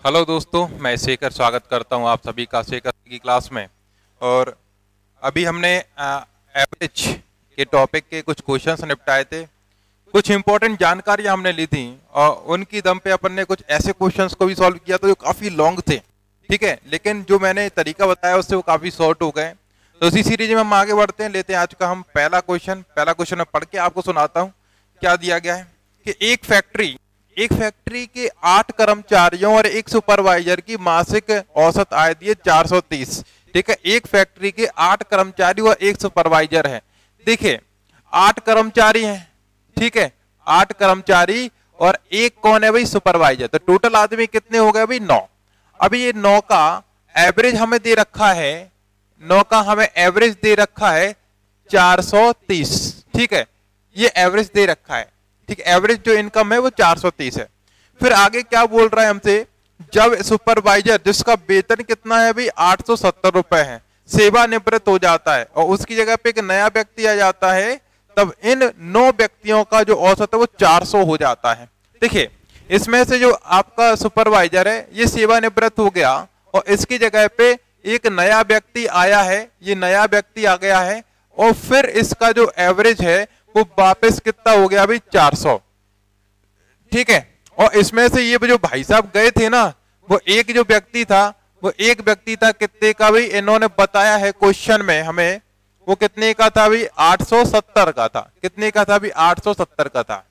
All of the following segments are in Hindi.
हेलो दोस्तों, मैं शेखर स्वागत करता हूं आप सभी का शेखर की क्लास में। और अभी हमने एवरेज के टॉपिक के कुछ क्वेश्चंस निपटाए थे, कुछ इंपॉर्टेंट जानकारियां हमने ली थी और उनकी दम पे अपन ने कुछ ऐसे क्वेश्चंस को भी सॉल्व किया तो जो काफ़ी लॉन्ग थे, ठीक है, लेकिन जो मैंने तरीका बताया उससे वो काफ़ी शॉर्ट हो गए। तो इसी सीरीज में हम आगे बढ़ते हैं, लेते हैं आज का हम पहला क्वेश्चन मैं पढ़ के आपको सुनाता हूँ। क्या दिया गया है कि एक फैक्ट्री के 8 कर्मचारियों और एक सुपरवाइजर की मासिक औसत आय दी 430। ठीक है, एक फैक्ट्री के 8 कर्मचारी और एक सुपरवाइजर है। देखिए 8 कर्मचारी हैं, ठीक है, 8 कर्मचारी और एक कौन है भाई, सुपरवाइजर। तो टोटल आदमी कितने हो गए भाई, 9। अभी ये 9 का एवरेज हमें दे रखा है, 9 का हमें एवरेज दे रखा है 430। ठीक है, ये एवरेज दे रखा है, ठीक, एवरेज जो इनकम है वो 430 है। फिर आगे क्या बोल रहा है हमसे, जब सुपरवाइजर जिसका वेतन कितना है भाई 870 रुपए है, सेवानिवृत्त हो जाता है और उसकी जगह पे एक नया व्यक्ति आ जाता है, तब इन 9 व्यक्तियों का जो औसत है वो 400 हो जाता है। देखिए इसमें से जो आपका सुपरवाइजर है ये सेवानिवृत्त हो गया और इसकी जगह पे एक नया व्यक्ति आया है, ये नया व्यक्ति आ गया है और फिर इसका जो एवरेज है वो वापस कितना हो गया भाई 400। ठीक है, और इसमें से ये जो भाई साहब गए थे ना, वो एक जो व्यक्ति था, वो एक व्यक्ति था कितने का भाई, इन्होंने बताया है क्वेश्चन में हमें, वो कितने का था भाई 870 का था। कितने का था भाई 870 का था।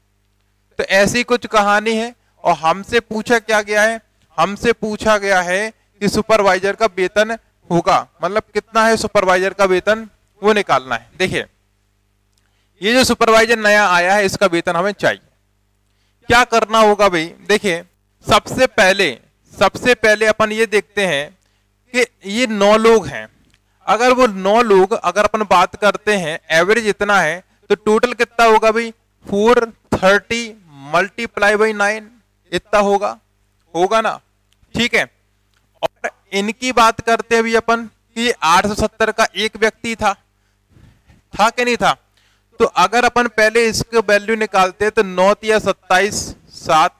तो ऐसी कुछ कहानी है और हमसे पूछा क्या गया है, हमसे पूछा गया है कि सुपरवाइजर का वेतन होगा, मतलब कितना है सुपरवाइजर का वेतन वो निकालना है। देखिए ये जो सुपरवाइजर नया आया है इसका वेतन हमें चाहिए। क्या करना होगा भाई, देखिए सबसे पहले अपन ये देखते हैं कि ये 9 लोग हैं। अगर वो 9 लोग अगर अपन बात करते हैं एवरेज इतना है तो टोटल कितना होगा भाई 430 मल्टीप्लाई बाई 9 इतना होगा ना। ठीक है, और इनकी बात करते हैं अभी अपन कि 870 का एक व्यक्ति था कि नहीं था। तो अगर अपन पहले इसके वैल्यू निकालते तो 9 या 27 7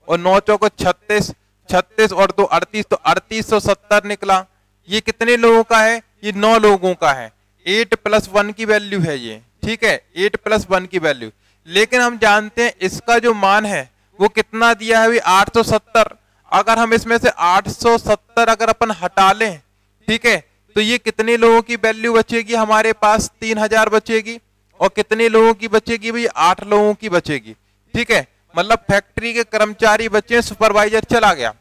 और 9 चौको 36 36 और 2 38, तो 3870 निकला। ये कितने लोगों का है, ये 9 लोगों का है। 8 + 1 की वैल्यू है ये, ठीक है, 8 + 1 की वैल्यू। लेकिन हम जानते हैं इसका जो मान है वो कितना दिया है 870। अगर हम इसमें से 870 अगर अपन हटा लें, ठीक है, तो ये कितने लोगों की वैल्यू बचेगी हमारे पास, 3000 बचेगी। और कितने लोगों की बचेगी भाई 8 लोगों की बचेगी। ठीक है, मतलब फैक्ट्री के कर्मचारी बचे, सुपरवाइजर चला गया।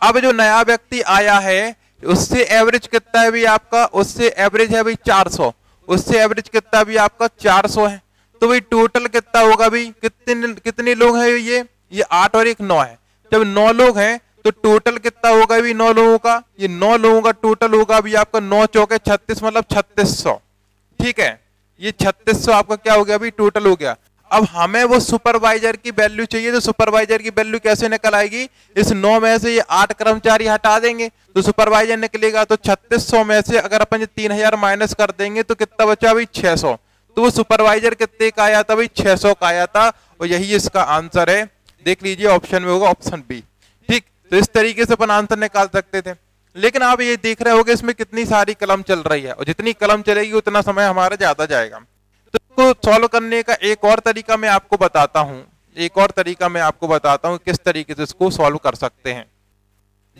अब जो नया व्यक्ति आया है उससे एवरेज कितना है भाई आपका, उससे एवरेज है भाई 400, उससे एवरेज कितना भी आपका 400 है। तो भाई टोटल कितना होगा भाई, कितने लोग हैं ये 8 और 1 9 है। जब 9 लोग हैं तो टोटल कितना होगा भाई 9 लोगों का, ये 9 लोगों का टोटल होगा भाई आपका 9 चौके 36, मतलब 3600। ठीक है, ये 3600 आपका क्या हो गया अभी टोटल हो गया। अब हमें वो सुपरवाइजर की वैल्यू चाहिए, तो सुपरवाइजर की वैल्यू कैसे निकल आएगी, इस 9 में से ये 8 कर्मचारी हटा देंगे तो सुपरवाइजर निकलेगा। तो 3600 में से अगर अपन 3000 माइनस कर देंगे तो कितना बचा भाई 600। तो वो सुपरवाइजर कितने का आया था भाई 600 का आया था और यही इसका आंसर है। देख लीजिए ऑप्शन में होगा ऑप्शन बी। ठीक, तो इस तरीके से अपन आंसर निकाल सकते थे। लेकिन आप ये देख रहे होगे इसमें कितनी सारी कलम चल रही है और जितनी कलम चलेगी उतना समय हमारा ज्यादा जाएगा। तो इसको सॉल्व करने का एक और तरीका मैं आपको बताता हूं, किस तरीके से इसको सॉल्व कर सकते हैं।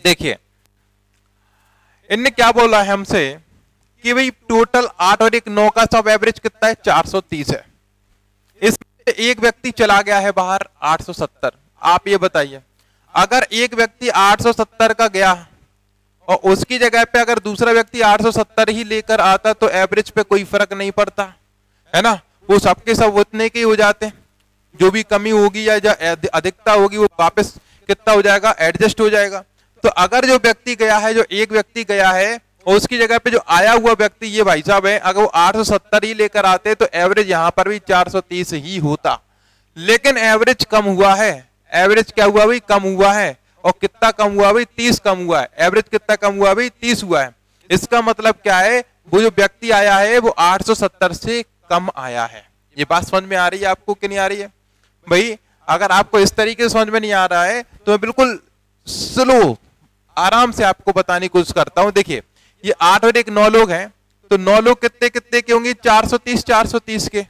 देखिए इनने क्या बोला है हमसे कि भाई टोटल 8 और 1 9 का सब एवरेज कितना है 430 है। इसमें एक व्यक्ति चला गया है बाहर 870। आप ये बताइए अगर एक व्यक्ति 870 का गया और उसकी जगह पे अगर दूसरा व्यक्ति 870 ही लेकर आता तो एवरेज पे कोई फर्क नहीं पड़ता है ना, वो सबके सब उतने के ही हो जाते हैं। जो भी कमी होगी या अधिकता होगी वो वापस कितना हो जाएगा, एडजस्ट हो जाएगा। तो अगर जो व्यक्ति गया है, जो एक व्यक्ति गया है और उसकी जगह पे जो आया हुआ व्यक्ति ये भाई साहब है, अगर वो 870 ही लेकर आते तो एवरेज यहां पर भी 430 ही होता। लेकिन एवरेज कम हुआ है, एवरेज क्या हुआ भाई कम हुआ है। और कितना कम हुआ भाई 30 कम हुआ है। एवरेज कितना कम हुआ भाई 30 हुआ है। इसका मतलब क्या है, वो जो व्यक्ति आया है वो 870 से कम आया है। ये बात समझ में आ रही है आपको कि नहीं आ रही है भाई? अगर आपको इस तरीके से समझ में नहीं आ रहा है तो मैं बिल्कुल स्लो आराम से आपको बताने की कोशिश करता हूं। देखिए ये 8 और 1 9 लोग हैं, तो 9 लोग कितने कितने के होंगे? 430 430 के।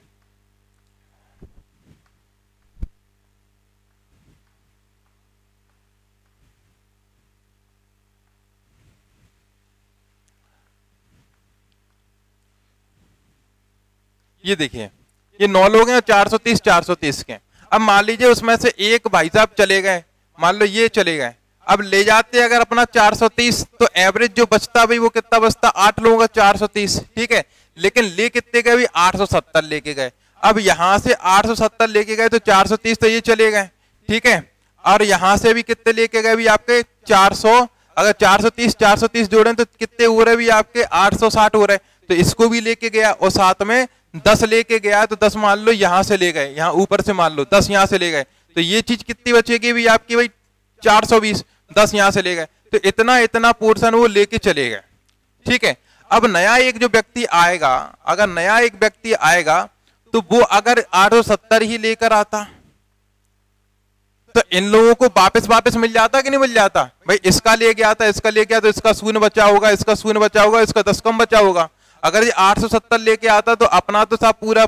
ये देखिए ये 9 लोग हैं, 430 430 के। अब मान लीजिए उसमें से एक भाई साहब चले गए, मान लो ये चले गए, अब ले जाते अगर अपना 430, तो एवरेज जो बचता भाई वो कितना बचता? 8 लोगों का 430, ठीक है। लेकिन ले कितने गए? 870 लेके गए। अब यहां से 870 लेके गए तो 430 तो ये चले गए, ठीक है। और यहां से भी कितने लेके गए भी आपके? 400। अगर 430 430 जोड़े तो कितने हो रहे भी आपके? 860 हो रहे। तो इसको भी लेके गया और साथ में 10 लेके गया, तो 10 मान लो यहां से ले गए, यहां ऊपर से मान लो 10 यहां से ले गए, तो ये चीज कितनी बचेगी भी आपकी भाई? 420। 10 यहां से ले गए, तो इतना इतना पोर्शन वो लेके चले गए, ठीक है। अब नया एक जो व्यक्ति आएगा, अगर नया एक व्यक्ति आएगा तो वो अगर 870 ही लेकर आता तो इन लोगों को वापस मिल जाता कि नहीं मिल जाता? भाई इसका ले गया था, इसका ले गया, तो इसका शून्य बचा होगा, इसका शून्य बचा होगा, इसका 10 कम बचा होगा। अगर ये 870 लेके आता तो अपना तो सब पूरा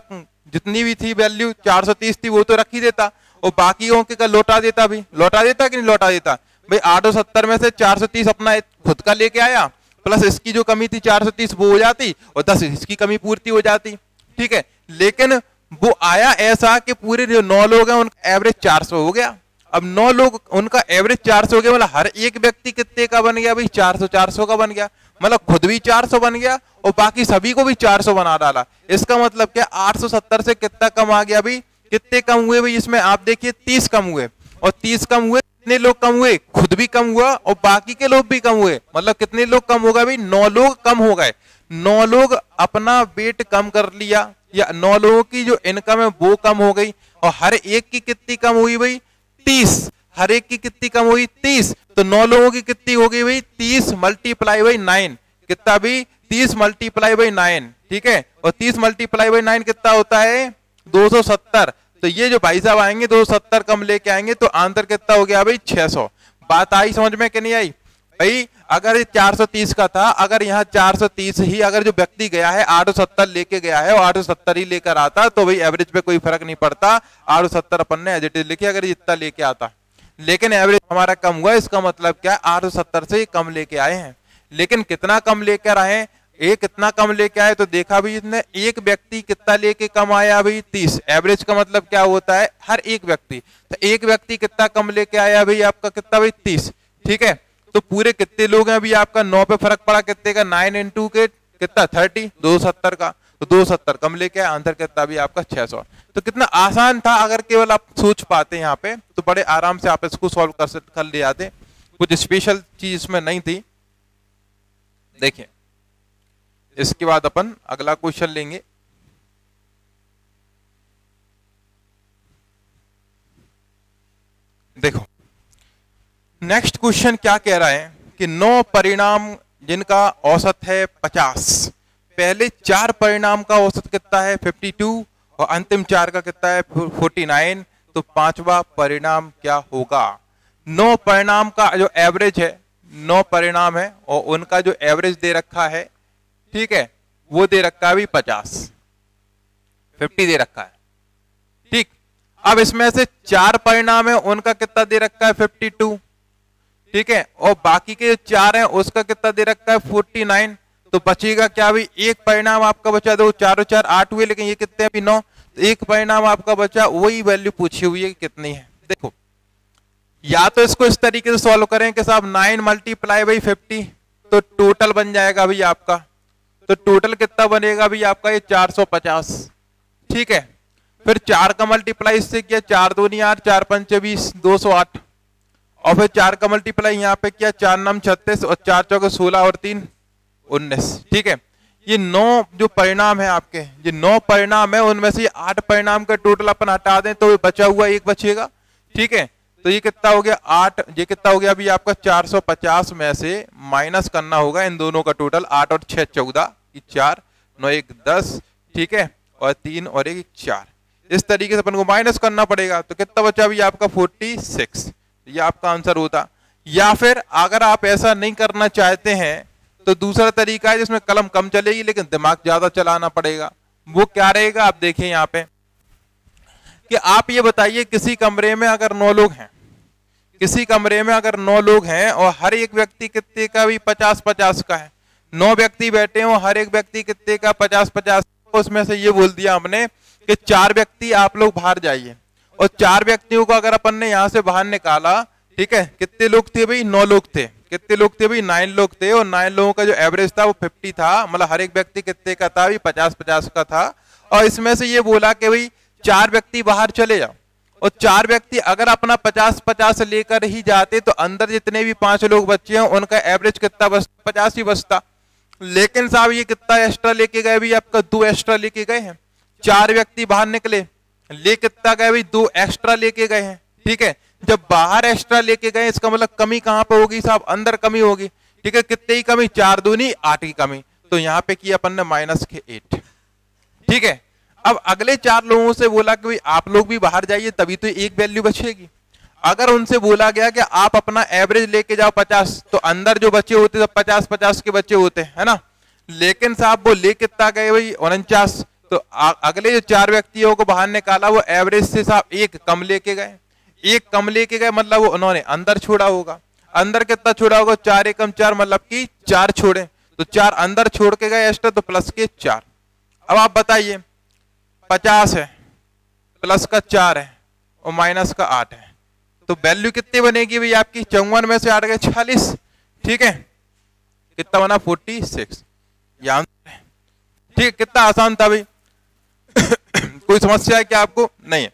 जितनी भी थी वैल्यू 430 थी वो तो रख ही देता, और बाकियों के का लौटा देता भी, लौटा देता कि नहीं लौटा देता? भाई 870 में से 430 अपना खुद का लेके आया, प्लस इसकी जो कमी थी 430 वो हो जाती, और 10 इसकी कमी पूर्ति हो जाती, ठीक है। लेकिन वो आया ऐसा कि पूरे जो 9 लोग हैं उनका एवरेज 400 हो गया। अब 9 लोग उनका एवरेज 400 हो गया, मतलब हर एक व्यक्ति कितने का बन गया भाई? 400 400 का बन गया, मतलब खुद भी 400 बन गया और बाकी सभी को भी 400 बना डाला। इसका मतलब क्या? 870 से कितना कम आ गया भाई? कितने कम हुए भाई? इसमें आप देखिए 30 कम हुए, और 30 कम हुए, कितने लोग कम हुए? खुद भी कम हुआ और बाकी के लोग भी कम हुए, मतलब कितने लोग कम हो गए भाई? 9 लोग कम हो गए। 9 लोग अपना वेट कम कर लिया, या 9 लोगों की जो इनकम है वो कम हो गई, और हर एक की कितनी कम हुई भाई? 30। हर एक की कितनी कम हुई? 30। तो 9 लोगों की कितनी हो गई भाई? 30 मल्टीप्लाई बाई 9, कितना भी? 30 मल्टीप्लाई बाई 9, ठीक है। और 30 मल्टीप्लाई बाई 9 कितना होता है? 270। तो ये जो भाई साहब आएंगे 270 कम लेके आएंगे, तो आंसर कितना हो गया भाई? 600। बात आई समझ में कि नहीं आई भाई? अगर 430 का था, अगर यहाँ 430 ही अगर जो व्यक्ति गया है 870 लेके गया है, और 870 ही लेकर आता, तो भाई एवरेज पे कोई फर्क नहीं पड़ता। 870 अपन ने एज इट इज लिखी, अगर जितना लेके आता, लेकिन एवरेज हमारा कम हुआ। इसका मतलब क्या? 870 से कम लेके आए हैं। लेकिन कितना कम लेकर आए? एक कितना कम लेके आए? तो देखा भी इसने, एक व्यक्ति कितना लेके कम आया भाई? 30। एवरेज का मतलब क्या होता है? हर एक व्यक्ति। तो एक व्यक्ति कितना कम लेके आया भाई? आपका कितना भाई? 30, ठीक है। तो पूरे कितने लोग हैं अभी? आपका 9 पे फर्क पड़ा, कितने का? 9 इंटू के कितना? 30, 270 का, तो 270 कम लेके आए, आंसर कितना भी आपका? 600। तो कितना आसान था, अगर केवल आप सोच पाते यहाँ पे तो बड़े आराम से आप इसको सॉल्व कर ले जाते, कुछ स्पेशल चीज इसमें नहीं थी। देखिए इसके बाद अपन अगला क्वेश्चन लेंगे। देखो नेक्स्ट क्वेश्चन क्या कह रहा है कि 9 परिणाम जिनका औसत है 50, पहले 4 परिणाम का औसत कितना है? 52, और अंतिम 4 का कितना है? 49। तो 5वां परिणाम क्या होगा? 9 परिणाम का जो एवरेज है, 9 परिणाम है और उनका जो एवरेज दे रखा है, ठीक है, वो दे रखा है भी 50 दे रखा है, ठीक। अब इसमें से 4 परिणाम है, उनका कितना दे रखा है? 52, ठीक है, और बाकी के 4 हैं उसका कितना दे रखा है? 49। तो बचेगा क्या भी? एक परिणाम आपका बचा, दो 4 और 4 8 हुए, लेकिन ये कितने अभी? 9। तो एक परिणाम आपका बचा, वही वैल्यू पूछी हुई है कि कितनी है। देखो या तो इसको इस तरीके से सॉल्व करें कि साहब 9 मल्टीप्लाई बाई 50, तो टोटल बन जाएगा भाई आपका, तो टोटल कितना बनेगा भाई आपका? ये 450, ठीक है। फिर 4 का मल्टीप्लाई इससे किया, 4 दूनी 8, 4 पंचे 20, 208, और फिर 4 का मल्टीप्लाई यहाँ पे किया, 4 9 36, और 4 चौके 16 और 3 19, ठीक है। ये 9 जो परिणाम है आपके, ये 9 परिणाम है, उनमें से 8 परिणाम का टोटल अपन हटा दें तो बचा हुआ एक बचेगा, ठीक है। तो ये कितना हो गया? 8। ये कितना हो गया अभी आपका? 450 में से माइनस करना होगा इन दोनों का टोटल, 8 और 6 14, 4 9 1 10, ठीक है, और 3 और 1 4। इस तरीके से अपन को माइनस करना पड़ेगा, तो कितना बचा अभी आपका? 46। ये आपका आंसर होता। या फिर अगर आप ऐसा नहीं करना चाहते हैं तो दूसरा तरीका है जिसमें कलम कम चलेगी लेकिन दिमाग ज्यादा चलाना पड़ेगा। वो क्या रहेगा, आप देखिए यहाँ पे कि आप ये बताइए किसी कमरे में अगर 9 लोग हैं, किसी कमरे में अगर 9 लोग हैं और हर एक व्यक्ति कितने का भी 50-50 का है, 9 व्यक्ति बैठे हो, हर एक व्यक्ति कितने का 50-50, उसमें से ये बोल दिया हमने कि 4 व्यक्ति आप लोग बाहर जाइए, और 4 व्यक्तियों को अगर अपन ने यहां से बाहर निकाला, ठीक है, कितने लोग थे भाई, 9 लोग थे, कितने लोग थे भाई, 9 लोग थे, और 9 लोगों का जो एवरेज था वो 50 था, मतलब हर एक व्यक्ति कितने का था भाई, 50-50 का था। और इसमें से ये बोला कि भाई 4 व्यक्ति बाहर चले जाओ, और 4 व्यक्ति अगर अपना 50-50 लेकर ही जाते तो अंदर जितने भी 5 लोग बच्चे हैं उनका एवरेज कितना बचता, 50 ही बचता। लेकिन साहब ये कितना एक्स्ट्रा लेके गए भाई, आपका 2 एक्स्ट्रा लेके गए हैं। 4 व्यक्ति बाहर निकले, ले कितना गए भाई, 2 एक्स्ट्रा लेके गए हैं, ठीक है। जब बाहर एक्स्ट्रा लेके गए इसका मतलब कमी कहां पे होगी साहब, अंदर कमी होगी, ठीक है। कितने की कमी, 4 दूनी 8 की कमी, तो यहां पे किया अपन ने -8, ठीक है। अब अगले 4 लोगों से बोला कि भाई आप लोग भी बाहर जाइए, तभी तो एक वैल्यू बचेगी। अगर उनसे बोला गया कि आप अपना एवरेज लेके जाओ 50, तो अंदर जो बच्चे होते हैं 50-50 के बच्चे होते हैं, है ना। लेकिन साहब वो ले कितना गए भाई, 49, तो अगले जो 4 व्यक्तियों को बाहर निकाला वो एवरेज से साहब 1 कम लेके गए, 1 कम लेके गए, मतलब वो उन्होंने अंदर छोड़ा होगा। अंदर कितना छोड़ा होगा, 4 एकम 4, मतलब कि 4 छोड़े, तो 4 अंदर छोड़ के गए एक्स्ट्रा, तो प्लस के 4। अब आप बताइए 50 है, प्लस का 4 है और माइनस का 8 है, तो वैल्यू कितनी बनेगी भाई आपकी, 54 में से 8 गए 46, ठीक है। कितना बना, 46, यहाँ ठीक, कितना आसान था भाई। कोई समस्या है क्या आपको, नहीं है।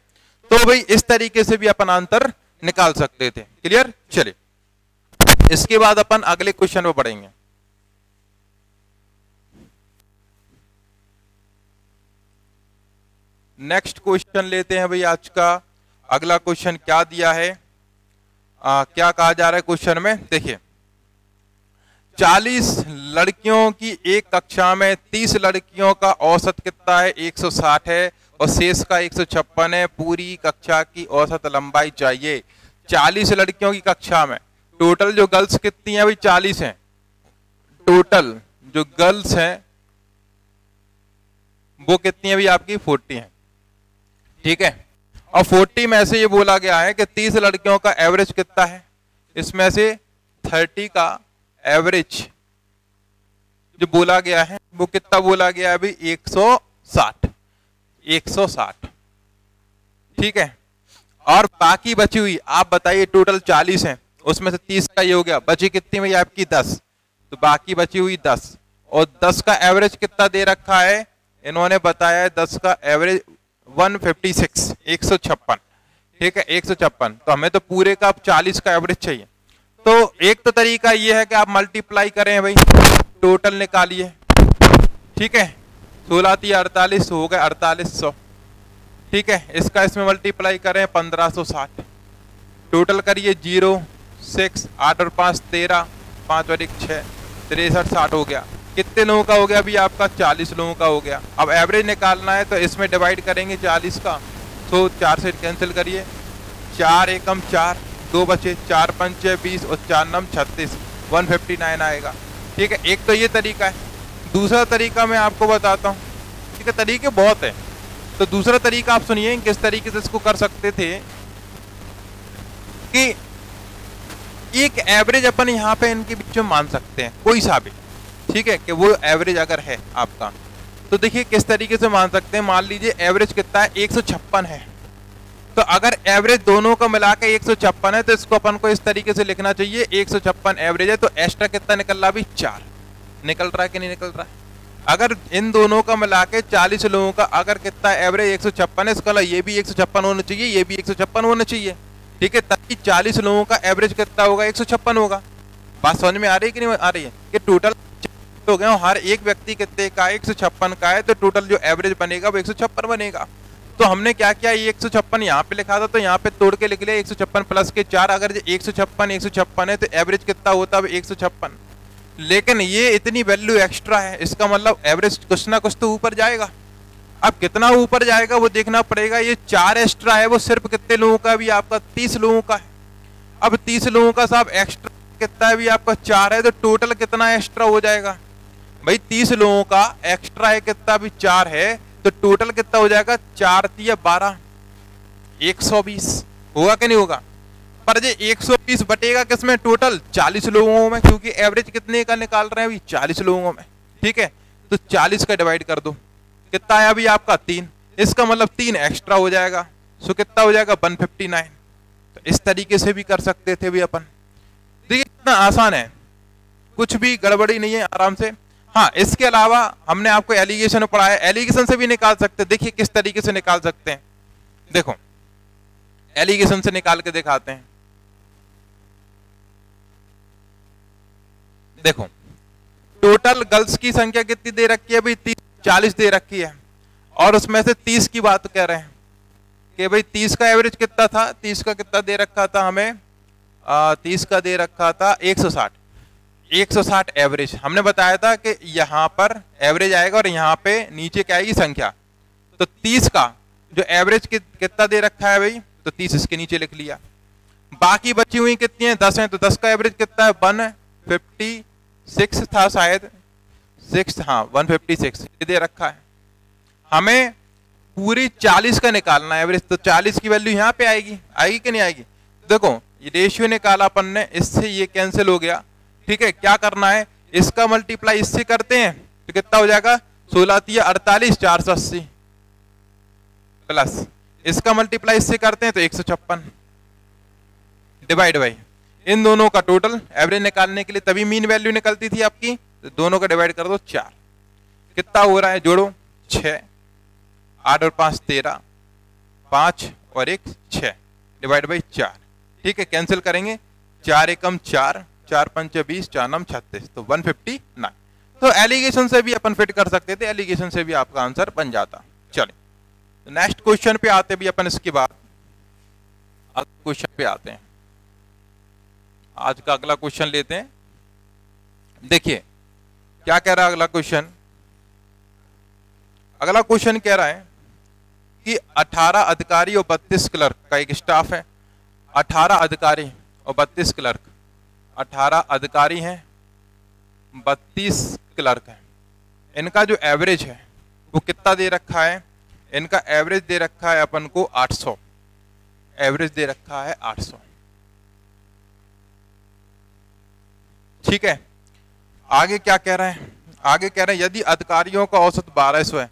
तो भाई इस तरीके से भी अपन आंसर निकाल सकते थे, क्लियर। चलिए इसके बाद अपन अगले क्वेश्चन पे पढ़ेंगे। नेक्स्ट क्वेश्चन लेते हैं भाई आज का। अगला क्वेश्चन क्या दिया है, क्या कहा जा रहा है क्वेश्चन में, देखिए 40 लड़कियों की एक कक्षा में 30 लड़कियों का औसत कितना है, 160 है, और शेष का 156 है। पूरी कक्षा की औसत लंबाई चाहिए। 40 लड़कियों की कक्षा में टोटल जो गर्ल्स कितनी है भाई, 40 हैं। टोटल जो गर्ल्स हैं वो कितनी है भाई आपकी, 40 हैं, ठीक है। और 40 में से ये बोला गया है कि 30 लड़कियों का एवरेज कितना है, इसमें से 30 का एवरेज जो बोला गया है वो कितना बोला गया है अभी, 160, ठीक है। और बाकी बची हुई आप बताइए, टोटल 40 हैं, उसमें से 30 का ये हो गया, बची कितनी भाई आपकी 10, तो बाकी बची हुई 10, और 10 का एवरेज कितना दे रखा है, इन्होंने बताया है 10 का एवरेज 156, 156, ठीक है, 156। तो हमें तो पूरे का 40 का एवरेज चाहिए। तो एक तो तरीका ये है कि आप मल्टीप्लाई करें भाई, टोटल निकालिए, ठीक है। 16 × 48 हो गए 4800, ठीक है। इसका इसमें मल्टीप्लाई करें 1560, टोटल करिए 0 6 8 और 5 13, 5 और 1 6, 63 60 हो गया। कितने लोगों का हो गया अभी आपका, 40 लोगों का हो गया। अब एवरेज निकालना है तो इसमें डिवाइड करेंगे 40 का, तो 4 से कैंसिल करिए, 4 एकम 4, 2 बचे, 4 पंचे 20 और 4 नम 36, 159 आएगा, ठीक है। एक तो ये तरीका है। दूसरा तरीका मैं आपको बताता हूँ, ठीक है, तरीके बहुत है। तो दूसरा तरीका आप सुनिए किस तरीके से इसको कर सकते थे कि एक एवरेज अपन यहाँ पे इनके बीच में मान सकते हैं, कोई सा भी, ठीक है, कि वो एवरेज अगर है आपका, तो देखिए किस तरीके से मान सकते हैं। मान लीजिए एवरेज कितना है, 156 है, तो अगर एवरेज दोनों का मिला के 156 है तो इसको अपन को इस तरीके से लिखना चाहिए, 156 एवरेज है, तो एक्स्ट्रा कितना निकल रहा है अभी, 4 निकल रहा है कि नहीं निकल रहा है। अगर इन दोनों का मिला के 40 लोगों का अगर कितना एवरेज 156 है, इसका ये भी 156 होना चाहिए, ये भी 156 होना चाहिए, ठीक है, तभी 40 लोगों का एवरेज कितना होगा, 156 होगा। बात समझ में आ रही है कि नहीं आ रही है, कि टोटल हो गए, हर एक व्यक्ति कितने का 156 का है, तो टोटल जो एवरेज बनेगा वो 156 बनेगा। तो हमने क्या किया, ये 156 यहाँ पे लिखा था, तो यहाँ पे तोड़ के लिख लिया 156 प्लस के 4, अगर 156 है तो एवरेज कितना होता है 156। लेकिन ये इतनी वैल्यू एक्स्ट्रा है, इसका मतलब एवरेज कुछ ना कुछ तो ऊपर जाएगा। अब कितना ऊपर जाएगा वो देखना पड़ेगा। ये 4 एक्स्ट्रा है, वो सिर्फ कितने लोगों का भी आपका 30 लोगों का है। अब 30 लोगों का साहब एक्स्ट्रा कितना है भी आपका 4 है, तो टोटल कितना एक्स्ट्रा हो जाएगा भाई? 30 लोगों का एक्स्ट्रा है कितना भी 4 है, तो टोटल कितना हो जाएगा? 4 तिया 12, 120 होगा कि नहीं होगा? पर ये 120 बटेगा किसमें? टोटल 40 लोगों में, क्योंकि एवरेज कितने का निकाल रहे हैं अभी? 40 लोगों में। ठीक है, तो 40 का डिवाइड कर दो, कितना है अभी आपका? 3। इसका मतलब 3 एक्स्ट्रा हो जाएगा, सो कितना हो जाएगा? 159। तो इस तरीके से भी कर सकते थे भी अपन। देखिए कितना आसान है, कुछ भी गड़बड़ी नहीं है, आराम से। हाँ, इसके अलावा हमने आपको एलिगेशन पढ़ाया, एलिगेशन से भी निकाल सकते हैं। देखिए किस तरीके से निकाल सकते हैं, देखो एलिगेशन से निकाल के दिखाते हैं। देखो टोटल गर्ल्स की संख्या कितनी दे रखी है भाई? 40 दे रखी है, और उसमें से 30 की बात कर रहे हैं कि भाई 30 का एवरेज कितना था? 30 का कितना दे रखा था हमें? 30 का दे रखा था 160। 160 एवरेज हमने बताया था कि यहाँ पर एवरेज आएगा और यहाँ पे नीचे क्या आएगी? संख्या। तो 30 का जो एवरेज कितना दे रखा है भाई? तो 30 इसके नीचे लिख लिया। बाकी बची हुई कितनी है? 10 है, तो 10 का एवरेज कितना है? 156 था शायद, 6, हाँ 156 ये दे रखा है। हमें पूरी 40 का निकालना है एवरेज, तो 40 की वैल्यू यहाँ पे आएगी, आएगी कि नहीं आएगी? देखो ये रेशियो निकाला अपन ने, इससे ये कैंसिल हो गया। ठीक है, क्या करना है? इसका मल्टीप्लाई इससे करते हैं तो कितना हो जाएगा? 16 तिया 48, 480 प्लस इसका मल्टीप्लाई इससे करते हैं तो 156 डिवाइड बाई इन दोनों का टोटल एवरेज निकालने के लिए तभी मीन वैल्यू निकलती थी आपकी, तो दोनों का डिवाइड कर दो 4। कितना हो रहा है? जोड़ो 6, 8 और 5 13, 5 और 1 6 डिवाइड बाई 4। ठीक है, कैंसिल करेंगे, 4 एकम 4, 4 पंच 20, 4 नम 36, तो 159। तो एलिगेशन से भी अपन फिट कर सकते थे, एलिगेशन से भी आपका आंसर बन जाता। चलिए तो नेक्स्ट क्वेश्चन पे आते भी अपन, इसके बाद अगले क्वेश्चन पे आते हैं। आज का अगला क्वेश्चन लेते हैं। देखिए क्या कह रहा है अगला क्वेश्चन। अगला क्वेश्चन कह रहा है कि 18 अधिकारी और 32 क्लर्क का एक स्टाफ है। 18 अधिकारी और 32 क्लर्क, 18 अधिकारी हैं, 32 क्लर्क हैं। इनका जो एवरेज है वो कितना दे रखा है? इनका एवरेज दे रखा है अपन को 800, एवरेज दे रखा है 800। ठीक है, आगे क्या कह रहे हैं? आगे कह रहे हैं यदि अधिकारियों का औसत 1200 है,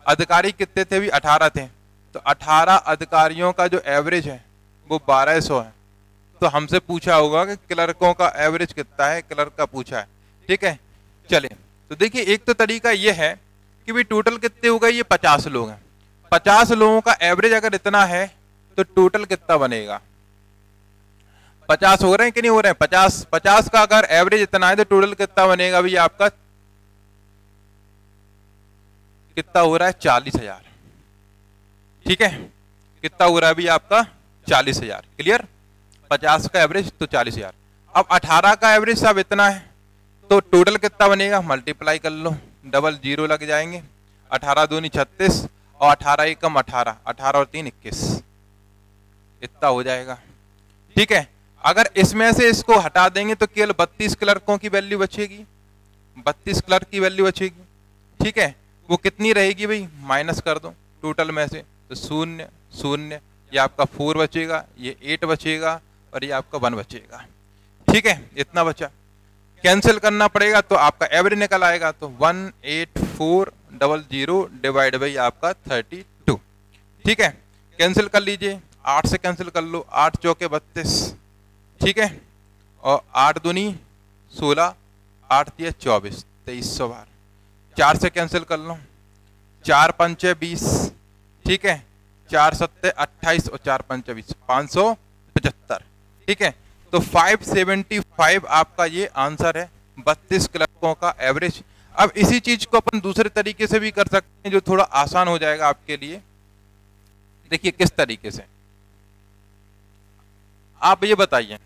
अधिकारी कितने थे भी? 18 थे, तो 18 अधिकारियों का जो एवरेज है वो 1200 है। तो हमसे पूछा होगा कि क्लर्कों का एवरेज कितना है, क्लर्क का पूछा है। ठीक है, चलिए तो देखिए एक तो तरीका ये है कि भाई टोटल कितने हो गए? ये 50 लोग हैं। 50 लोगों का एवरेज अगर इतना है तो टोटल कितना बनेगा? 50 हो रहे हैं कि नहीं हो रहे हैं? 50 का अगर एवरेज इतना है तो टोटल कितना बनेगा भैया आपका? कितना हो रहा है? 40,000। ठीक है, कितना हो रहा है भैया आपका? 40,000। क्लियर? 50 का एवरेज तो 40,000। अब 18 का एवरेज सब इतना है तो टोटल कितना बनेगा? मल्टीप्लाई कर लो, डबल जीरो लग जाएंगे। 18 दूनी 36 और 18 एकम 18, 18 और 3 21, इतना हो जाएगा। ठीक है, अगर इसमें से इसको हटा देंगे तो केवल 32 क्लर्कों की वैल्यू बचेगी, 32 क्लर्क की वैल्यू बचेगी। ठीक है, वो कितनी रहेगी भाई? माइनस कर दो टोटल में से, तो 0 0, ये आपका 4 बचेगा, ये 8 बचेगा और ये आपका 1 बचेगा। ठीक है, इतना बचा। कैंसिल करना पड़ेगा तो आपका एवरेज निकल आएगा, तो 18400 डिवाइड बाई आपका 32। ठीक है, कैंसिल कर लीजिए, 8 से कैंसिल कर लो, 8 चौके 32। ठीक है, और 8 दूनी 16, 8 तिया 24, 2300 बार। 4 से कैंसिल कर लो, 4 पंचे 20। ठीक है, 4 सत्ते 28 और 4 पंचे 20, 575। ठीक है, तो 575 आपका ये आंसर है, 32 क्लर्कों का एवरेज। अब इसी चीज को अपन दूसरे तरीके से भी कर सकते हैं जो थोड़ा आसान हो जाएगा आपके लिए। देखिए किस तरीके से, आप ये बताइए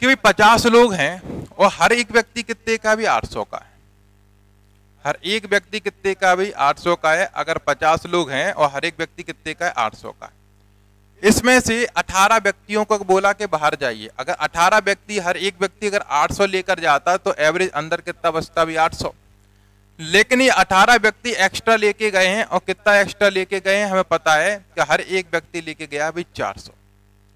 कि भाई 50 लोग हैं और हर एक व्यक्ति कितने का भी? 800 का है। हर एक व्यक्ति कितने का भी? 800 का है। अगर 50 लोग हैं और हर एक व्यक्ति कितने का है? 800 का है। इसमें से 18 व्यक्तियों को बोला कि बाहर जाइए। अगर 18 व्यक्ति, हर एक व्यक्ति अगर 800 लेकर जाता तो एवरेज अंदर कितना बचता भी 800। लेकिन ये 18 व्यक्ति एक्स्ट्रा लेके गए हैं, और कितना एक्स्ट्रा लेके गए हैं हमें पता है कि हर एक व्यक्ति लेके गया भाई 400।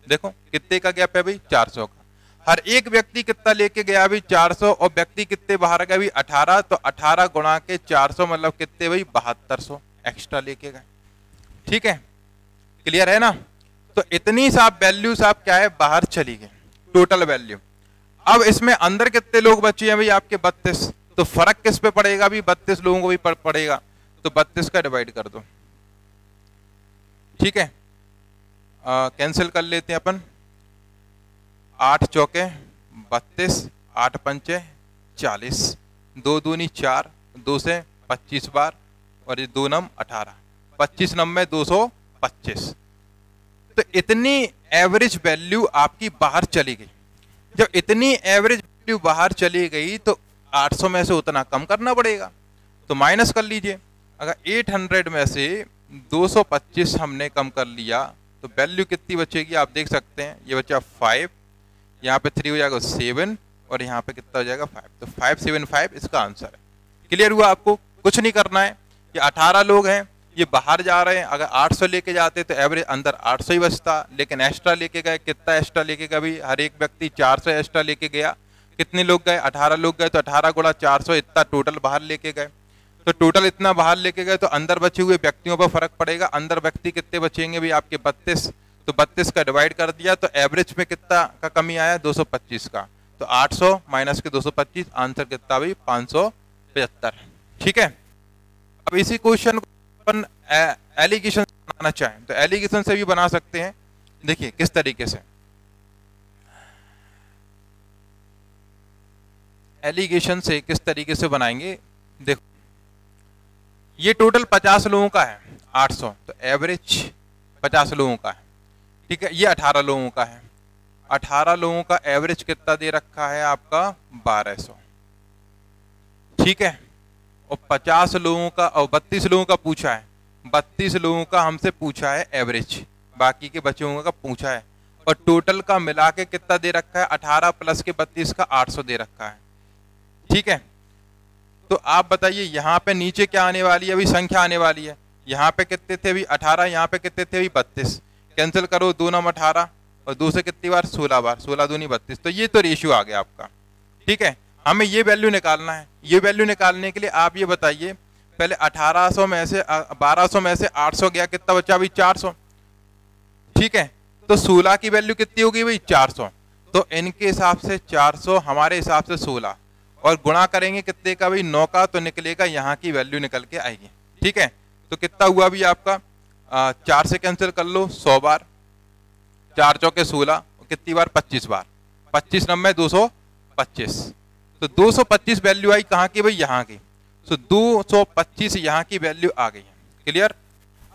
देखो कितने का गैप है भाई, 400 का। हर एक व्यक्ति कितना लेके गया भाई 400, और व्यक्ति कितने बाहर गए भाई 18, तो 18 गुणा के 400 मतलब कितने भाई 7200 एक्स्ट्रा लेके गए। ठीक है, क्लियर है ना। तो इतनी साहब वैल्यू साहब क्या है, बाहर चली गई टोटल वैल्यू। अब इसमें अंदर कितने लोग बचे हैं भाई आपके 32, तो फर्क किस पे पड़ेगा भी, 32 लोगों को भी पड़ेगा, तो 32 का डिवाइड कर दो। ठीक है, कैंसिल कर लेते हैं अपन। 8 चौके 32, 8 पंचे 40, 2 दूनी 4, 2 से 25 बार, और ये 2 नम 18, 25 नम में 225। तो इतनी एवरेज वैल्यू आपकी बाहर चली गई। जब इतनी एवरेज वैल्यू बाहर चली गई तो 800 में से उतना कम करना पड़ेगा, तो माइनस कर लीजिए। अगर 800 में से 225 हमने कम कर लिया तो वैल्यू कितनी बचेगी आप देख सकते हैं। ये बचा 5, यहाँ पे 3 हो जाएगा 7, और यहाँ पे कितना हो जाएगा 5, तो 575 इसका आंसर है। क्लियर हुआ आपको, कुछ नहीं करना है। ये 18 लोग हैं, ये बाहर जा रहे हैं। अगर 800 लेके जाते तो एवरेज अंदर 800 ही बचता, लेकिन एक्स्ट्रा लेके गए। कितना एक्स्ट्रा लेके गए भाई, हर एक व्यक्ति 400 एक्स्ट्रा लेके गया। कितने लोग गए, 18 लोग गए, तो 18 गुणा 400 इतना टोटल बाहर लेके गए। तो टोटल इतना बाहर लेके गए, तो अंदर बचे हुए व्यक्तियों पर फर्क पड़ेगा। अंदर व्यक्ति कितने बचेंगे भाई आपके 32, तो 32 का डिवाइड कर दिया, तो एवरेज में कितना का कमी आया 225 का, तो 800 माइनस के 225, आंसर कितना भाई 575। ठीक है, अब इसी क्वेश्चन को अपन एलिगेशन बनाना चाहें तो एलिगेशन से भी बना सकते हैं। देखिए किस तरीके से एलिगेशन से किस तरीके से बनाएंगे। देखो ये टोटल 50 लोगों का है 800, तो एवरेज 50 लोगों का है। ठीक है, ये 18 लोगों का है। 18 लोगों का एवरेज कितना दे रखा है आपका 1200। ठीक है, और 50 लोगों का और 32 लोगों का पूछा है। 32 लोगों का हमसे पूछा है एवरेज, बाकी के बचे लोगों का पूछा है, और टोटल का मिला के कितना दे रखा है 18 प्लस के 32 का 800 दे रखा है। ठीक है, तो आप बताइए यहाँ पे नीचे क्या आने वाली है, अभी संख्या आने वाली है। यहाँ पे कितने थे अभी 18, यहाँ पे कितने थे अभी 32। कैंसिल करो, 2 नम 18, और 2 से कितनी बार 16 बार, 16 दूनी 32, तो ये तो रेशियो आ गया आपका। ठीक है, हमें ये वैल्यू निकालना है। ये वैल्यू निकालने के लिए आप ये बताइए, पहले 1800 में से 1200 में से 800 गया, कितना बचा भाई 400। ठीक है, तो 16 की वैल्यू कितनी होगी भाई 400, तो इनके हिसाब से 400, हमारे हिसाब से 16, और गुणा करेंगे कितने का भाई 9 का, तो निकलेगा यहाँ की वैल्यू निकल के आएगी। ठीक है, तो कितना हुआ भी आपका 4 से कैंसिल कर लो 100 बार, 4 चौके 16, कितनी बार 25 बार, 25 नंबर 225, तो 225 वैल्यू आई कहाँ की भाई यहाँ की, तो 225 यहाँ की वैल्यू आ गई है। क्लियर।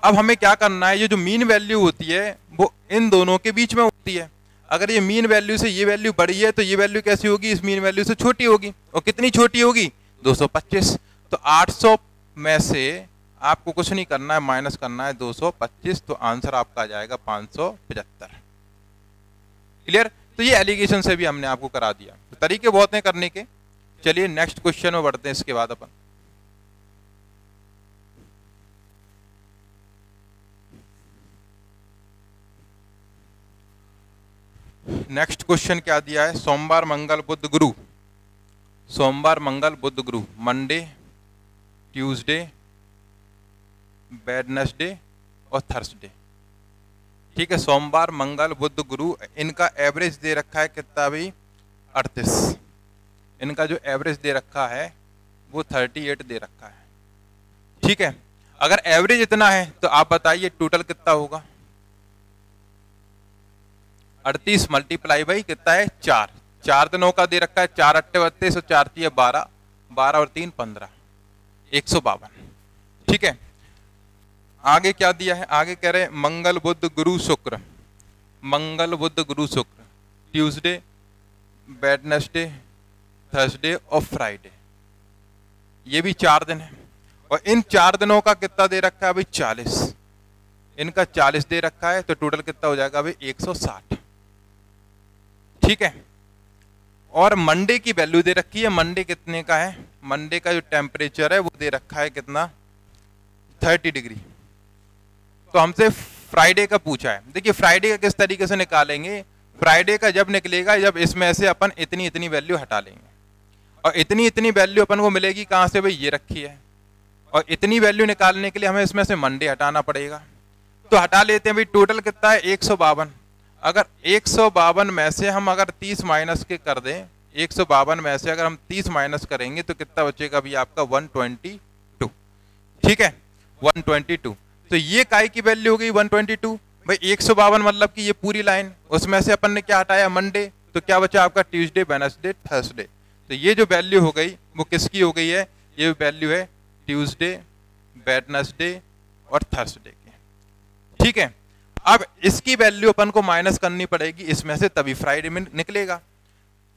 अब हमें क्या करना है, ये जो मीन वैल्यू होती है वो इन दोनों के बीच में होती है। अगर ये मीन वैल्यू से ये वैल्यू बड़ी है तो ये वैल्यू कैसी होगी, इस मीन वैल्यू से छोटी होगी, और कितनी छोटी होगी 225। तो 800 में से आपको कुछ नहीं करना है, माइनस करना है 225, तो आंसर आपका आ जाएगा 575। क्लियर। तो ये एलिगेशन से भी हमने आपको करा दिया। तो तरीके बहुत हैं करने के। चलिए नेक्स्ट क्वेश्चन में बढ़ते हैं इसके बाद अपन। नेक्स्ट क्वेश्चन क्या दिया है, सोमवार मंगल बुध गुरु, सोमवार मंगल बुध गुरु, मंडे ट्यूसडे वेडनेसडे और थर्सडे। ठीक है, सोमवार मंगल बुध गुरु, इनका एवरेज दे रखा है कितना भाई 38। इनका जो एवरेज दे रखा है वो 38 दे रखा है। ठीक है, अगर एवरेज इतना है तो आप बताइए टोटल कितना होगा। 38 मल्टीप्लाई बाई कितना है 4, 4 दिनों का दे रखा है, 4 अट्टे 32 और 4 3 12, 12 और 3 15, 152। ठीक है, आगे क्या दिया है, आगे कह रहे हैं मंगल बुध गुरु शुक्र, मंगल बुध गुरु शुक्र, ट्यूसडे वेडनेसडे थर्सडे और फ्राइडे, ये भी 4 दिन है, और इन 4 दिनों का कितना दे रखा है भाई 40। इनका 40 दे रखा है, तो टोटल कितना हो जाएगा भाई 160। ठीक है, और मंडे की वैल्यू दे रखी है, मंडे कितने का है, मंडे का जो टेम्परेचर है वो दे रखा है कितना 30 डिग्री। तो हमसे फ्राइडे का पूछा है। देखिए फ्राइडे का किस तरीके से निकालेंगे, फ्राइडे का जब निकलेगा जब इसमें से अपन इतनी इतनी वैल्यू हटा लेंगे, और इतनी इतनी वैल्यू अपन को मिलेगी कहाँ से भाई, ये रखी है, और इतनी वैल्यू निकालने के लिए हमें इसमें से मंडे हटाना पड़ेगा। तो हटा लेते हैं भाई, टोटल कितना है 152। अगर 152 में से हम अगर 30 माइनस के कर दें, 152 में से अगर हम 30 माइनस करेंगे तो कितना बचेगा भी आपका 122। ठीक है 122। तो ये काय की वैल्यू हो गई 122 भाई। 152 मतलब कि ये पूरी लाइन, उसमें से अपन ने क्या हटाया मंडे, तो क्या बचा आपका ट्यूसडे, वेडनेसडे, थर्सडे। तो ये जो वैल्यू हो गई वो किसकी हो गई है, ये वैल्यू है ट्यूसडे, वेडनेसडे और थर्सडे की। ठीक है, अब इसकी वैल्यू अपन को माइनस करनी पड़ेगी इसमें से, तभी फ्राइडे में निकलेगा।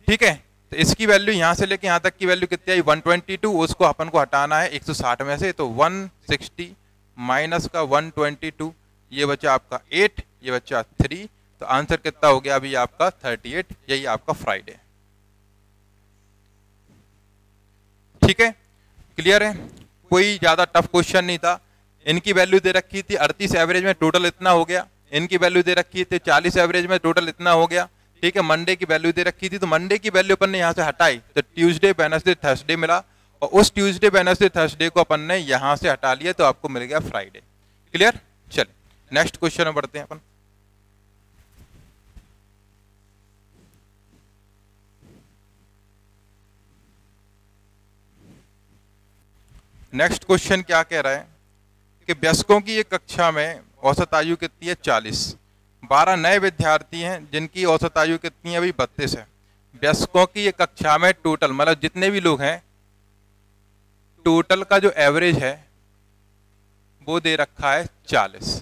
ठीक है, तो इसकी वैल्यू यहां से लेके यहां तक की वैल्यू कितनी आई 122, उसको अपन को हटाना है 160 में से, तो 160 माइनस का 122, ये बचा आपका 8, ये बचा 3, तो आंसर कितना हो गया अभी आपका 38। यही आपका फ्राइडे। ठीक है, क्लियर है, कोई ज्यादा टफ क्वेश्चन नहीं था। इनकी वैल्यू दे रखी थी 38 एवरेज में, टोटल इतना हो गया। इनकी वैल्यू दे रखी थी 40 एवरेज में, टोटल इतना हो गया। ठीक है, मंडे की वैल्यू दे रखी थी, तो मंडे की वैल्यू अपन ने यहाँ से हटाई तो ट्यूसडे, वेडनेसडे, थर्सडे मिला, और उस ट्यूसडे, वेडनेसडे, थर्सडे को अपन ने यहाँ से हटा लिया, तो आपको मिल गया फ्राइडे। क्लियर, चलिए नेक्स्ट क्वेश्चन में बढ़ते हैं अपन। नेक्स्ट क्वेश्चन क्या कह रहा है कि वयस्कों की एक कक्षा में औसत आयु कितनी है 40, 12 नए विद्यार्थी हैं जिनकी औसत आयु कितनी है अभी 32 है। वयस्कों की एक कक्षा में टोटल मतलब जितने भी लोग हैं, टोटल का जो एवरेज है वो दे रखा है 40।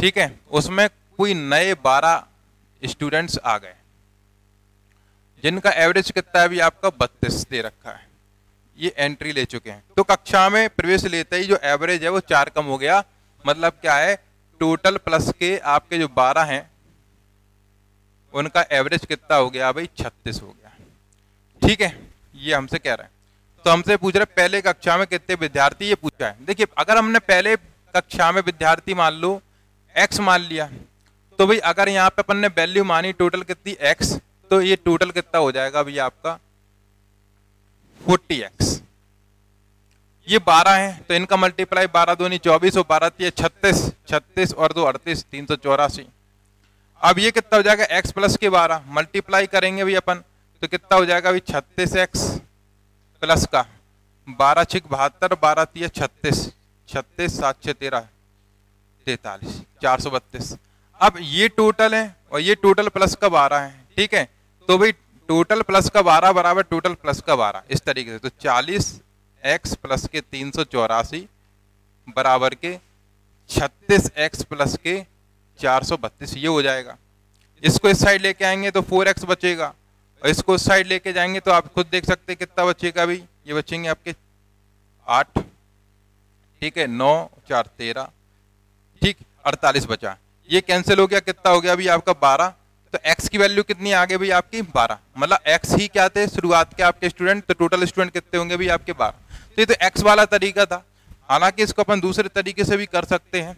ठीक है, उसमें कोई नए 12 स्टूडेंट्स आ गए जिनका एवरेज कितना है अभी आपका 32 दे रखा है, ये एंट्री ले चुके हैं। तो कक्षा में प्रवेश लेते ही जो एवरेज है वो 4 कम हो गया, मतलब क्या है टोटल प्लस के आपके जो 12 हैं उनका एवरेज कितना हो गया भाई 36 हो गया। ठीक है, ये हमसे कह रहे हैं। तो हमसे पूछ रहे पहले कक्षा में कितने विद्यार्थी, ये पूछा है। देखिए अगर हमने पहले कक्षा में विद्यार्थी मान लो x मान लिया, तो भाई अगर यहाँ पे अपन ने वैल्यू मानी टोटल कितनी x, तो ये टोटल कितना हो जाएगा अभी आपका 40x। ये 12 है तो इनका मल्टीप्लाई 12 दूनी 24 और 12 3 36, 36 और 2 38, 384। अब ये कितना हो जाएगा x प्लस के 12 मल्टीप्लाई करेंगे भी अपन, तो कितना हो जाएगा अभी 36x प्लस का 12 6 72, 12 3 36, 36 7 6 13 43, 432। अब ये टोटल है और ये टोटल प्लस का 12 है। ठीक है, तो भाई टोटल प्लस का 12 बराबर टोटल प्लस का 12 इस तरीके से। तो 40x प्लस के 384 बराबर के 36x प्लस के 432, ये हो जाएगा। इसको इस साइड लेके आएंगे तो 4x बचेगा, और इसको इस साइड लेके जाएंगे तो आप खुद देख सकते हैं कितना बचेगा अभी, ये बचेंगे आपके 8। ठीक है, 9 4 13, ठीक 48 बचा, ये कैंसिल हो गया, कितना हो गया अभी आपका 12। तो x की वैल्यू कितनी आ गई भाई आपकी 12, मतलब x ही क्या थे शुरुआत के आपके स्टूडेंट, तो टोटल स्टूडेंट कितने होंगे भाई आपके 12। तो ये तो x वाला तरीका था, हालांकि इसको अपन दूसरे तरीके से भी कर सकते हैं,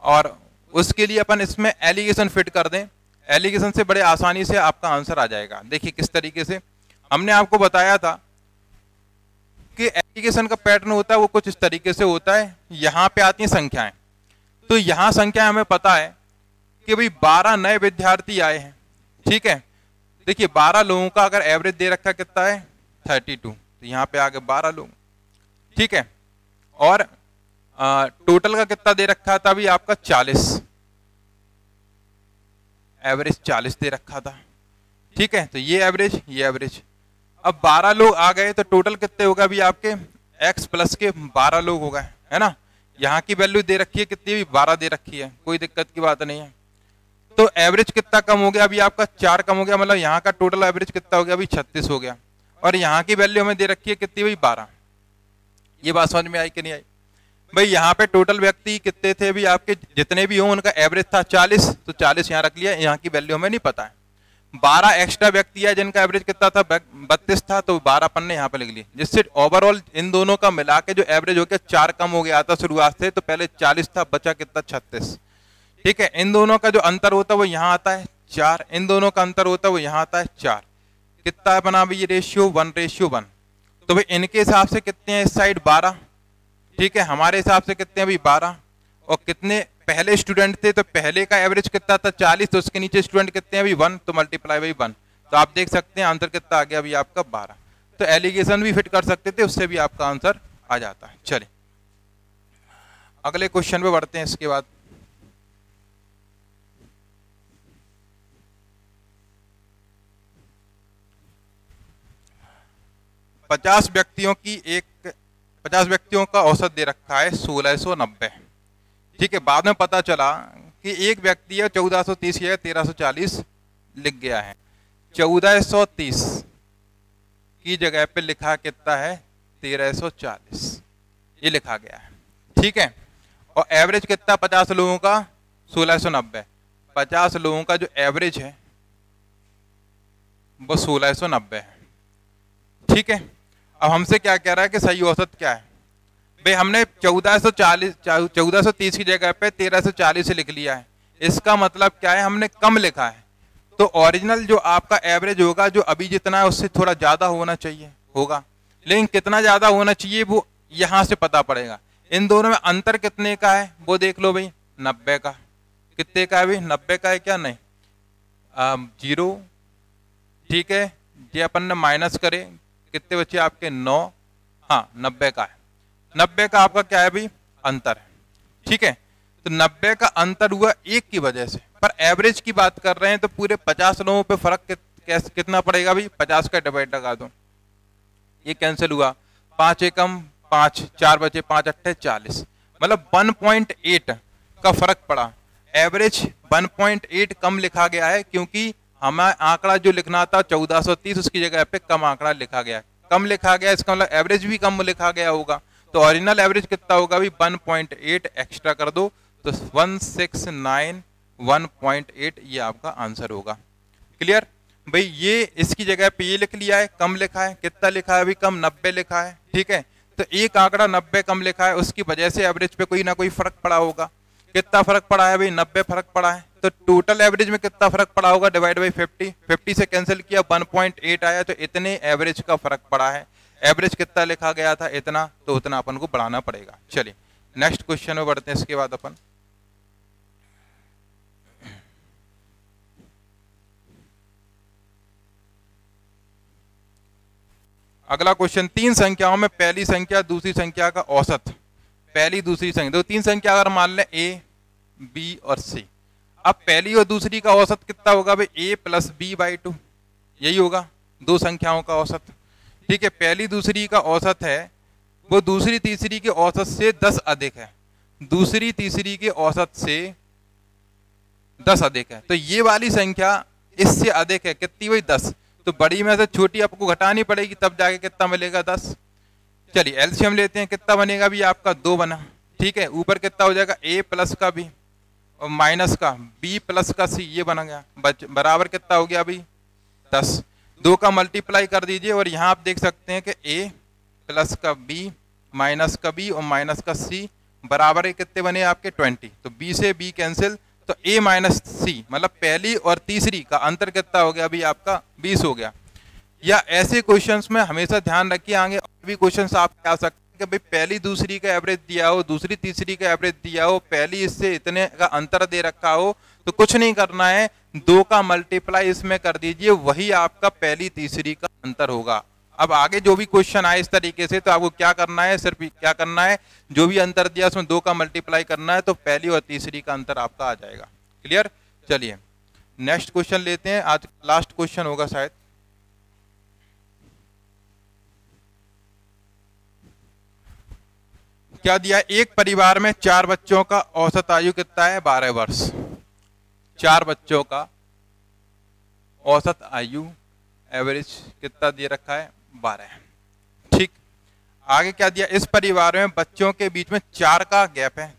और उसके लिए अपन इसमें एलिगेशन फिट कर दें। एलिगेशन से बड़े आसानी से आपका आंसर आ जाएगा। देखिए किस तरीके से हमने आपको बताया था कि एलिगेशन का पैटर्न होता है वो कुछ इस तरीके से होता है। यहाँ पे आती हैं संख्याएं, तो यहाँ संख्या हमें पता है कि भाई 12 नए विद्यार्थी आए हैं। ठीक है, देखिए 12 लोगों का अगर एवरेज दे रखा कितना है 32, तो यहाँ पे आ गए 12 लोग। ठीक है, और टोटल का कितना दे रखा था अभी आपका 40, एवरेज 40 दे रखा था। ठीक है, तो ये एवरेज ये एवरेज। अब 12 लोग आ गए तो टोटल कितने होगा अभी आपके x प्लस के 12 लोग हो गए, है ना। यहाँ की वैल्यू दे रखी है कितनी भी 12 दे रखी है, कोई दिक्कत की बात नहीं है। तो एवरेज कितना कम हो गया अभी आपका 4 कम हो गया, मतलब यहाँ का टोटल एवरेज कितना हो गया अभी 36 हो गया, और यहाँ की वैल्यू हमें दे रखी है कितनी भाई 12। ये बात समझ में आई कि नहीं आई। भाई यहाँ पे टोटल व्यक्ति कितने थे भी आपके, जितने भी हों उनका एवरेज था 40, तो 40 यहाँ रख लिया, यहाँ की वैल्यू हमें नहीं पता है। 12 एक्स्ट्रा व्यक्ति है जिनका एवरेज कितना था, 32 था, तो 12 अपन ने यहाँ पे लिख लिए, जिससे ओवरऑल इन दोनों का मिला के जो एवरेज हो गया 4 कम हो गया था शुरुआत से। तो पहले 40 था, बचा कितना 36। ठीक है, इन दोनों का जो अंतर होता है वो यहाँ आता है 4, इन दोनों का अंतर होता है वो यहाँ आता है 4। कितना बना भाई ये रेशियो 1:1। तो भाई इनके हिसाब से कितने हैं इस साइड 12, ठीक है, हमारे हिसाब से कितने हैं भाई 12। और कितने पहले स्टूडेंट थे, तो पहले का एवरेज कितना था 40, तो उसके नीचे स्टूडेंट कितने हैं अभी 1, तो मल्टीप्लाई बाई 1। तो आप देख सकते हैं आंसर कितना आ गया अभी आपका 12। तो एलिगेशन भी फिट कर सकते थे, उससे भी आपका आंसर आ जाता है। चलिए अगले क्वेश्चन पे बढ़ते हैं। इसके बाद पचास व्यक्तियों का औसत दे रखा है 1690। ठीक है, बाद में पता चला कि एक व्यक्ति है 1430 या 1340 लिख गया है। 1430 की जगह पे लिखा कितना है 1340, ये लिखा गया है। ठीक है, और एवरेज कितना 50 लोगों का 1690। 50 लोगों का जो एवरेज है वो 1690 है। ठीक है, अब हमसे क्या कह रहा है कि सही औसत क्या है। भाई हमने 1430 की जगह पे 1340 लिख लिया है, इसका मतलब क्या है, हमने कम लिखा है। तो ओरिजिनल जो आपका एवरेज होगा, जो अभी जितना है उससे थोड़ा ज्यादा होना चाहिए होगा, लेकिन कितना ज्यादा होना चाहिए वो यहां से पता पड़ेगा। इन दोनों में अंतर कितने का है वो देख लो भाई, 90 का। कितने का है भाई, 90 का है क्या, नहीं 0। ठीक है, ये अपन ने माइनस करे, कितने बचे आपके 9, हाँ 90 का है। 90 का आपका क्या है भाई, अंतर है। ठीक है, तो 90 का अंतर हुआ एक की वजह से, पर एवरेज की बात कर रहे हैं तो पूरे 50 लोगों पे फर्क कितना पड़ेगा भाई, 50 का डिवाइड लगा दो, ये कैंसिल हुआ, 5 एकम 5, 4 बचे, 5 अट्ठे 40, मतलब 1.8 का फर्क पड़ा। एवरेज 1.8 कम लिखा गया है, क्योंकि हमें आंकड़ा जो लिखना था 1430, उसकी जगह पे कम आंकड़ा लिखा गया, कम लिखा गया, इसका मतलब एवरेज भी कम लिखा गया होगा। तो ओरिजिनल एवरेज कितना होगा भाई 1.8, एक्स्ट्रा कर दो तो 1691.8, ये आपका आंसर होगा। क्लियर भाई, ये इसकी जगह पे ये लिख लिया है, कम लिखा है, कितना लिखा है अभी कम 90 लिखा है। ठीक है, तो एक आंकड़ा 90 कम लिखा है, उसकी वजह से एवरेज पे कोई ना कोई फर्क पड़ा होगा। कितना फर्क पड़ा है भाई, 90 फर्क पड़ा है। तो टोटल एवरेज में कितना फर्क पड़ा होगा, डिवाइड बाई 50, 50 से कैंसिल किया, 1.8 आया, तो इतने एवरेज का फर्क पड़ा है। एवरेज कितना लिखा गया था, इतना, तो उतना अपन को बढ़ाना पड़ेगा। चलिए नेक्स्ट क्वेश्चन में बढ़ते हैं। इसके बाद अपन अगला क्वेश्चन, 3 संख्याओं में पहली संख्या दूसरी संख्या का औसत, पहली दूसरी संख्या, तो 3 संख्या अगर मान लें A, B और C। अब पहली और दूसरी का औसत कितना होगा भाई, A + B/2, यही होगा 2 संख्याओं का औसत। ठीक है, पहली दूसरी का औसत है वो दूसरी तीसरी के औसत से 10 अधिक है, दूसरी तीसरी के औसत से 10 अधिक है। तो ये वाली संख्या इससे अधिक है, कितनी हुई 10, तो बड़ी में से छोटी आपको घटानी पड़ेगी, तब जाके कितना मिलेगा 10। चलिए एलसीएम लेते हैं, कितना बनेगा भी आपका 2 बना। ठीक है, ऊपर कितना हो जाएगा A प्लस का B और माइनस का B प्लस का C, ये बना गया, बराबर कितना हो गया अभी 10। 2 का मल्टीप्लाई कर दीजिए और यहाँ आप देख सकते हैं कि A प्लस का B माइनस का B और माइनस का C बराबर है कितने बने आपके 20। तो B से B कैंसिल, तो A माइनस C, मतलब पहली और तीसरी का अंतर कितना हो गया अभी आपका 20 हो गया। या ऐसे क्वेश्चंस में हमेशा ध्यान रखिए, आगे और भी क्वेश्चंस आप आ सकते हैं कि भाई पहली दूसरी का एवरेज दिया हो, दूसरी तीसरी का एवरेज दिया हो, पहली इससे इतने का अंतर दे रखा हो, तो कुछ नहीं करना है, 2 का मल्टीप्लाई इसमें कर दीजिए, वही आपका पहली तीसरी का अंतर होगा। अब आगे जो भी क्वेश्चन आए इस तरीके से, तो आपको क्या करना है, सिर्फ क्या करना है, जो भी अंतर दिया उसमें 2 का मल्टीप्लाई करना है, तो पहली और तीसरी का अंतर आपका आ जाएगा। क्लियर, चलिए नेक्स्ट क्वेश्चन लेते हैं, आज लास्ट क्वेश्चन होगा शायद। क्या दिया, एक परिवार में 4 बच्चों का औसत आयु कितना है 12 वर्ष। 4 बच्चों का औसत आयु एवरेज कितना दे रखा है 12। ठीक, आगे क्या दिया, इस परिवार में बच्चों के बीच में 4 का गैप है,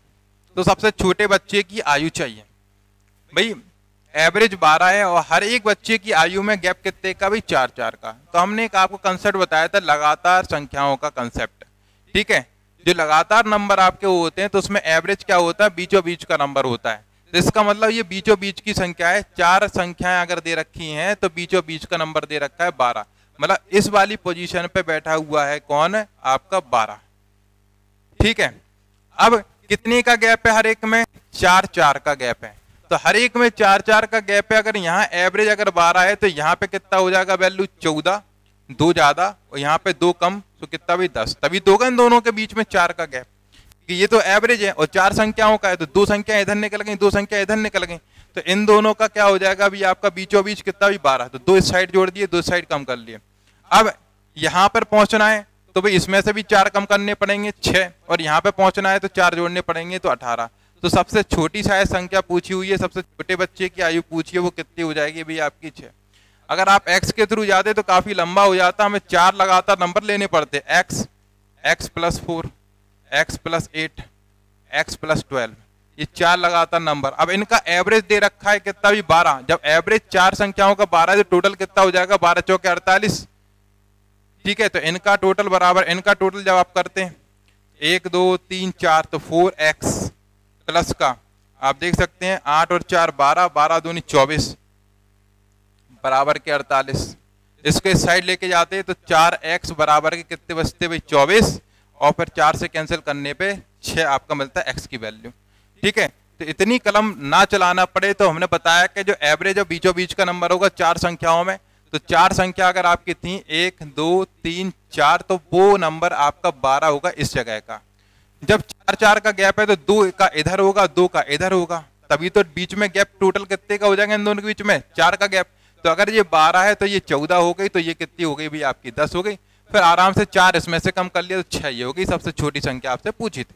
तो सबसे छोटे बच्चे की आयु चाहिए। भाई एवरेज 12 है और हर एक बच्चे की आयु में गैप कितने का, भाई 4 का। तो हमने एक आपको कंसेप्ट बताया था लगातार संख्याओं का कंसेप्ट, ठीक है। जो लगातार नंबर आपके होते हैं तो उसमें एवरेज क्या होता है, बीचों बीच का नंबर होता है। तो इसका मतलब ये बीचों बीच की संख्या है, 4 संख्याएं अगर दे रखी हैं तो बीचों बीच का नंबर दे रखा है 12, मतलब इस वाली पोजीशन पे बैठा हुआ है कौन, आपका 12, ठीक है। अब कितने का गैप है, हर एक में 4 का गैप है, तो हर एक में 4 का गैप है। अगर यहाँ एवरेज अगर 12 है तो यहाँ पे कितना हो जाएगा वैल्यू, 14, 2 ज्यादा और यहाँ पे 2 कम, तो कितना भी 10, तभी तो होगा इन दोनों के बीच में 4 का गैप, कि ये तो एवरेज है और 4 संख्याओं का है, तो 2 संख्या इधर निकल गई, 2 संख्या इधर निकल गई, तो इन दोनों का क्या हो जाएगा अभी आपका बीचों बीच कितना भी 12, तो 2 इस साइड जोड़ दिए, 2 साइड कम कर लिए। अब यहाँ पर पहुंचना है तो भाई इसमें से भी 4 कम करने पड़ेंगे 6, और यहाँ पे पहुंचना है तो 4 जोड़ने पड़ेंगे तो 18। तो सबसे छोटी शायद संख्या पूछी हुई है, सबसे छोटे बच्चे की आयु पूछी है, वो कितनी हो जाएगी भाई आपकी 6। अगर आप x के थ्रू जाते तो काफी लंबा हो जाता, हमें 4 लगातार नंबर लेने पड़ते, x, x + 4, x + 8, x + 12, ये 4 लगातार नंबर। अब इनका एवरेज दे रखा है कितना भी 12, जब एवरेज 4 संख्याओं का 12 है तो टोटल कितना हो जाएगा, 12 चौके 48, ठीक है। तो इनका टोटल बराबर, इनका टोटल जब आप करते हैं 1 2 3 4 तो 4x प्लस का आप देख सकते हैं 8 और 4 12, 12 दूनी 24 बराबर के 48। इसके साइड लेके जाते हैं तो 4x बराबर के कितने बचते भाई 24, और फिर 4 से कैंसिल करने पे 6 आपका मिलता है x की वैल्यू, ठीक है। तो इतनी कलम ना चलाना पड़े, तो हमने बताया कि जो एवरेज और बीचों बीच का नंबर होगा 4 संख्याओं में, तो 4 संख्या अगर आपकी थी 1 2 3 4, तो वो नंबर आपका 12 होगा इस जगह का। जब 4 का गैप है तो 2 का इधर होगा, 2 का इधर होगा, तभी तो बीच में गैप टोटल कितने का हो जाएगा इन दोनों के बीच में, 4 का गैप। तो अगर ये 12 है तो ये 14 हो गई, तो ये कितनी हो गई भी आपकी 10 हो गई। फिर आराम से 4 इसमें से कम कर लिया तो 6 ये हो गई, सबसे छोटी संख्या आपसे पूछी थी,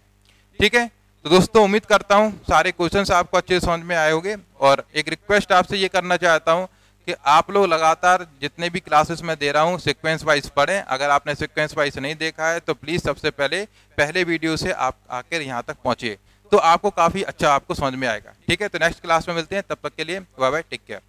ठीक है। तो दोस्तों उम्मीद करता हूँ सारे क्वेश्चंस आपको अच्छे से समझ में आए होंगे, और एक रिक्वेस्ट आपसे ये करना चाहता हूँ कि आप लोग लगातार जितने भी क्लासेस मैं दे रहा हूँ सीक्वेंस वाइज पढ़ें। अगर आपने सीक्वेंस वाइज नहीं देखा है तो प्लीज़ सबसे पहले वीडियो से आप आकर यहाँ तक पहुँचिए, तो आपको काफ़ी अच्छा आपको समझ में आएगा, ठीक है। तो नेक्स्ट क्लास में मिलते हैं, तब तक के लिए बाय बाय, टेक केयर।